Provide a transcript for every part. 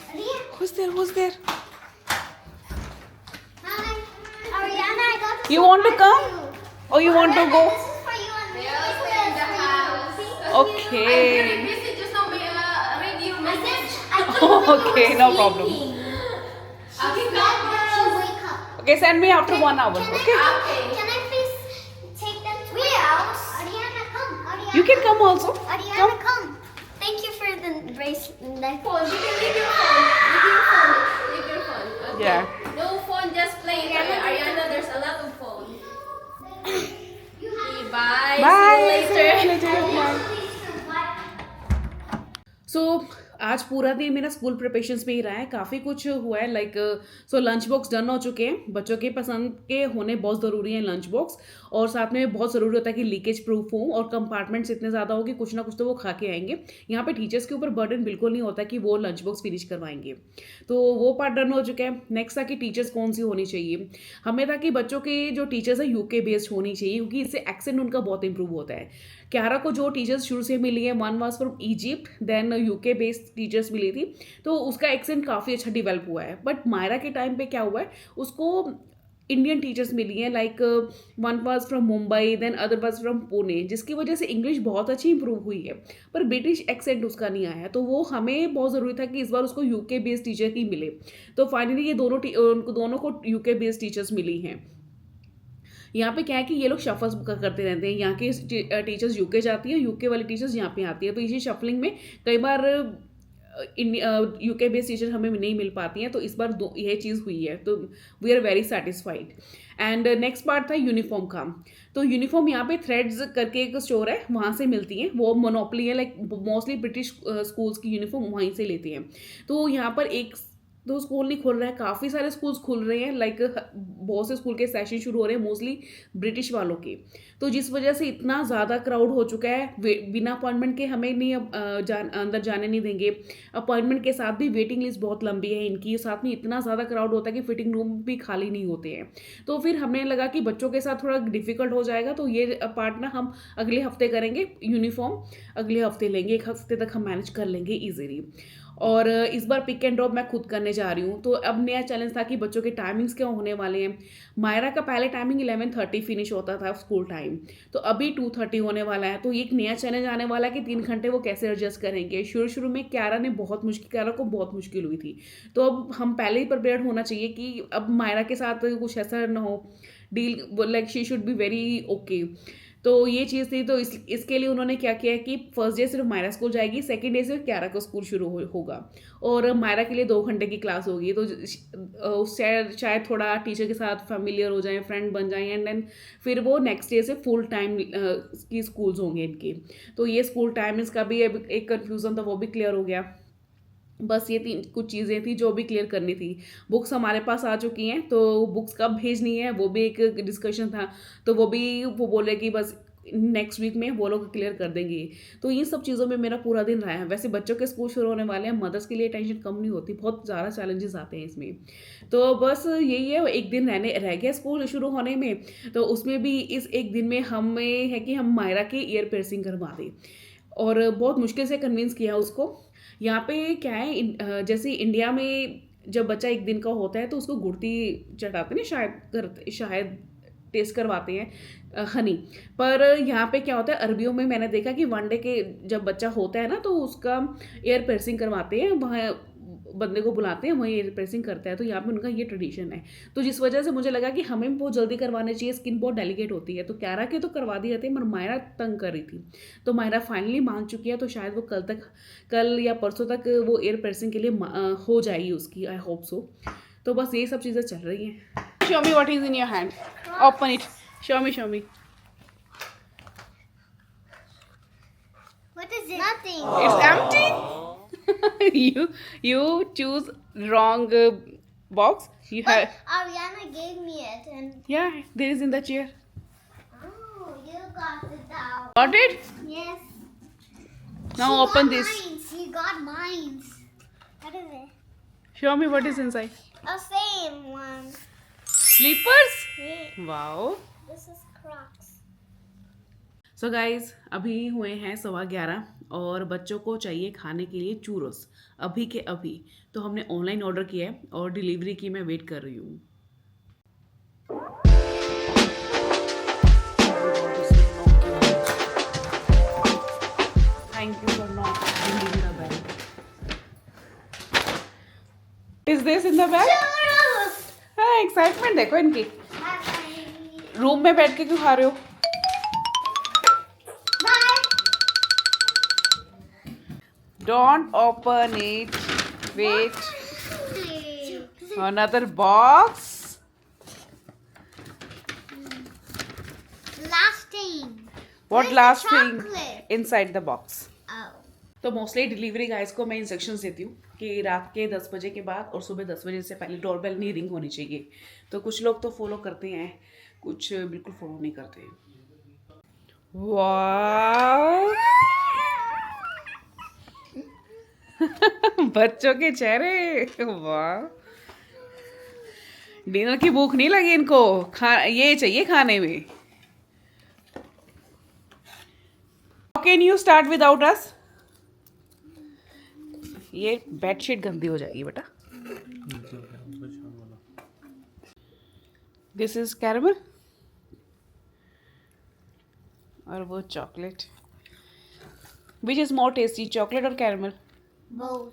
Who's there? Who's there? Hi. Ariana, I got this You one want to for come? you. Or you want to Ariana, go? This is for you and me. Yeah, This we're in is the for you. house. Thank you. Okay. Busy, just now read you message. I think Okay, no problem. Okay, Wake up. Okay, send me after 1 hour. Can Okay. Can I please take them to my house? Ariana, come. Ariana. You can come also. Ariana, come. Thank you for the bracelet. phone. You can leave your phone. Leave your phone. Leave your phone. Okay. Yeah. No phone, just play. Ariana, there's a lot of phone. Okay, bye. Bye. See you later. सो आज पूरा दिन मेरा school preparations में ही रहा है, काफ़ी कुछ हुआ है। Like so lunch box done हो चुके हैं। बच्चों के पसंद के होने बहुत ज़रूरी हैं लंच बॉक्स, और साथ में बहुत ज़रूरी होता है कि लीकेज प्रूफ हो, और कंपार्टमेंट्स इतने ज़्यादा हो कि कुछ ना कुछ तो वो खा के आएंगे। यहाँ पे टीचर्स के ऊपर बर्डन बिल्कुल नहीं होता कि वो लंच बॉक्स फिनिश करवाएंगे, तो वो पार्ट डन हो चुका है। नेक्स्ट था कि टीचर्स कौन सी होनी चाहिए। हमें था कि बच्चों के जो टीचर्स है यूके बेस्ड होनी चाहिए, क्योंकि इससे एक्सेंट उनका बहुत इंप्रूव होता है। क्यारा को जो टीचर्स शुरू से मिली है, one was from Egypt, then UK based teachers मिली थी, तो उसका एक्सेंट काफ़ी अच्छा डेवलप हुआ है। बट मायरा के टाइम पे क्या हुआ है, उसको इंडियन टीचर्स मिली हैं, like one was from Mumbai, then other was from Pune, जिसकी वजह से इंग्लिश बहुत अच्छी इंप्रूव हुई है, पर ब्रिटिश एक्सेंट उसका नहीं आया। तो वो हमें बहुत ज़रूरी था कि इस बार उसको यूके बेस्ड टीचर ही मिले। तो फाइनली ये दोनों को यूके बेस्ड टीचर्स मिली हैं। यहाँ पे क्या है कि ये लोग शफल्स करते रहते हैं, यहाँ के टीचर्स यूके जाती हैं, यूके वाली टीचर्स यहाँ पे आती है, तो इसी शफलिंग में कई बार यूके बेस्ड टीचर हमें नहीं मिल पाती हैं। तो इस बार यह चीज़ हुई है, तो we are very satisfied. And next part था यूनिफॉर्म का। तो यूनिफॉर्म यहाँ पे थ्रेड्स करके एक स्टोर है, वहाँ से मिलती हैं, वो मोनोपोली है। लाइक मोस्टली ब्रिटिश स्कूल्स की यूनिफॉर्म वहीं से लेती हैं। तो यहाँ पर एक तो स्कूल नहीं खुल रहा है, काफ़ी सारे स्कूल्स खुल रहे हैं। लाइक बहुत से स्कूल के सेशन शुरू हो रहे हैं, मोस्टली ब्रिटिश वालों के। तो जिस वजह से इतना ज़्यादा क्राउड हो चुका है, बिना अपॉइंटमेंट के हमें नहीं अंदर जाने नहीं देंगे। अपॉइंटमेंट के साथ भी वेटिंग लिस्ट बहुत लंबी है इनकी, साथ में इतना ज़्यादा क्राउड होता है कि फिटिंग रूम भी खाली नहीं होते हैं। तो फिर हमें लगा कि बच्चों के साथ थोड़ा डिफिकल्ट हो जाएगा, तो ये पार्ट ना हम अगले हफ्ते करेंगे। यूनिफॉर्म अगले हफ्ते लेंगे, एक हफ्ते तक हम मैनेज कर लेंगे ईजिली। और इस बार पिक एंड ड्रॉप मैं खुद करने जा रही हूँ। तो अब नया चैलेंज था कि बच्चों के टाइमिंग्स क्या होने वाले हैं। मायरा का पहले टाइमिंग 11:30 फिनिश होता था स्कूल टाइम, तो अभी 2:30 होने वाला है। तो एक नया चैलेंज आने वाला है कि 3 घंटे वो कैसे एडजस्ट करेंगे। शुरू में क्यारा को बहुत मुश्किल हुई थी, तो अब हम पहले ही प्रिपेयर्ड होना चाहिए कि अब मायरा के साथ कुछ ऐसा ना हो, deal like she should be very okay. तो ये चीज़ थी। तो इसके लिए उन्होंने क्या किया कि फर्स्ट डे सिर्फ मायरा स्कूल जाएगी, सेकंड डे से क्यारा का स्कूल शुरू होगा, और मायरा के लिए 2 घंटे की क्लास होगी। तो शायद थोड़ा टीचर के साथ फेमिलियर हो जाएं, फ्रेंड बन जाएं, एंड देन फिर वो नेक्स्ट डे से फुल टाइम की स्कूल्स होंगे इनके। तो ये स्कूल टाइमिंग्स का भी एक कन्फ्यूज़न था, वो भी क्लियर हो गया। बस ये कुछ चीज़ें थी जो भी क्लियर करनी थी। बुक्स हमारे पास आ चुकी हैं, तो बुक्स कब भेजनी है वो भी एक डिस्कशन था। तो वो बोले कि बस नेक्स्ट वीक में वो लोग क्लियर कर देंगे। तो इन सब चीज़ों में मेरा पूरा दिन रहा है। वैसे बच्चों के स्कूल शुरू होने वाले हैं, मदर्स के लिए टेंशन कम नहीं होती, बहुत ज़्यादा चैलेंजेस आते हैं इसमें। तो बस यही है, एक दिन रह गया स्कूल शुरू होने में। तो उसमें भी इस एक दिन में हमें है कि हम मायरा के ईयर पियर्सिंग करवा दें, और बहुत मुश्किल से कन्विंस किया उसको। यहाँ पे क्या है, जैसे इंडिया में जब बच्चा एक दिन का होता है तो उसको गुड़ती चढ़ाते हैं ना, शायद टेस्ट करवाते हैं हनी। पर यहाँ पे क्या होता है, अरबियों में मैंने देखा कि 1 डे के जब बच्चा होता है ना, तो उसका एयर पियर्सिंग करवाते हैं, वहाँ बंदे को बुलाते हैं, वहीं एयर पियर्सिंग करता है। तो यहाँ पे उनका ये ट्रेडिशन है। तो जिस वजह से मुझे लगा कि हमें बहुत जल्दी करवाने चाहिए, स्किन बहुत डेलिकेट होती है। तो क्यारा के तो करवा दिए थे, पर मायरा तंग कर रही थी। तो मायरा फाइनली मान चुकी है, तो शायद वो कल या परसों तक वो एयर पियर्सिंग के लिए हो जाएगी उसकी, आई होप सो। तो बस ये सब चीज़ें चल रही हैं। Show me what is in your hand, open it, show me. What is it? Nothing. It's empty. You choose wrong box. You But have Ariana gave me it, and yeah. There is in the chair. oh, you got it out. Got it? Yes. Now She open got this. Mine. She got mine. What is it? Show me what is inside. A same one. Slippers. Wait, Wow. this is Crocs. So guys अभी हुए हैं 11:15, और बच्चों को चाहिए खाने के लिए चूरोस अभी के अभी। तो हमने ऑनलाइन ऑर्डर किया है और डिलीवरी की मैं वेट कर रही हूँ। Thank you for not ringing the bell. Is this in the bag? Churros. हाँ, एक्साइटमेंट देखो इनकी। Bye. रूम में बैठ के क्यों खा रहे हो? Don't open it. Wait. Another box. Last thing. What Where's last the thing chocolate? inside the box? Oh. तो मोस्टली डिलीवरी गाइज को मैं इंस्ट्रक्शंस देती हूँ कि रात के 10 बजे के बाद और सुबह 10 बजे से पहले डोरबेल नहीं रिंग होनी चाहिए। तो कुछ लोग तो फॉलो करते हैं, कुछ बिल्कुल फॉलो नहीं करते हैं। वाह बच्चों के चेहरे, वाह। डिनर की भूख नहीं लगी इनको, ये चाहिए खाने में। कैन यू स्टार्ट विदाउट अस? ये बेडशीट गंदी हो जाएगी बेटा। दिस इज कैरमल और वो chocolate. Which is more tasty, chocolate और कैरमल? Both.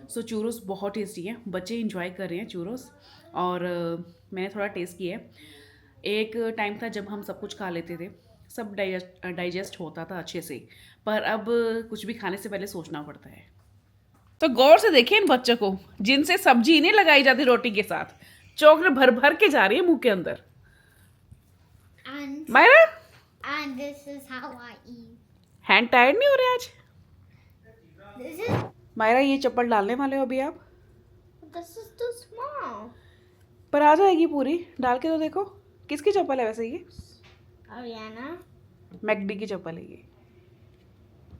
सो चूरोस बहुत टेस्टी है, बच्चे इंजॉय कर रहे हैं चूरोस। और मैंने थोड़ा टेस्ट किया है। एक टाइम था जब हम सब कुछ खा लेते थे, सब डाइजेस्ट होता था अच्छे से, पर अब कुछ भी खाने से पहले सोचना पड़ता है। तो गौर से देखिए इन बच्चों को, जिनसे सब्जी नहीं लगाई जाती रोटी के साथ, चॉकलेट भर भर के जा रही है मुंह के अंदर। And Myra, and this is how I eat. Hand tired नहीं हो रहे आज? This is मायरा, ये चप्पल डालने वाले हो अभी आप? too small. पर आ जाएगी पूरी, डाल के तो देखो। किसकी चप्पल है वैसे ये? Ariana. मैकडी की चप्पल है ये।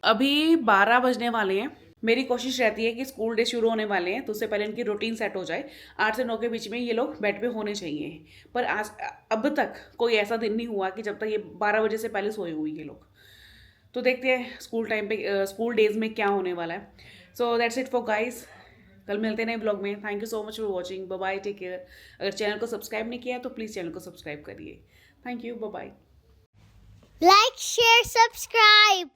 अभी 12 बजने वाले हैं। मेरी कोशिश रहती है कि स्कूल डे शुरू होने वाले हैं तो उससे पहले इनकी रूटीन सेट हो जाए। 8 से 9 के बीच में ये लोग बेड पे होने चाहिए। पर आज अब तक कोई ऐसा दिन नहीं हुआ कि जब तक ये 12 बजे से पहले सोए हुए ये लोग। तो देखते हैं स्कूल टाइम पे स्कूल डेज में क्या होने वाला है। So that's it for guys. कल मिलते हैं नए ब्लॉग में। Thank you so much for watching. Bye bye, take care. अगर चैनल को सब्सक्राइब नहीं किया तो प्लीज़ चैनल को सब्सक्राइब करिए। Thank you, bye bye. Like, share, subscribe.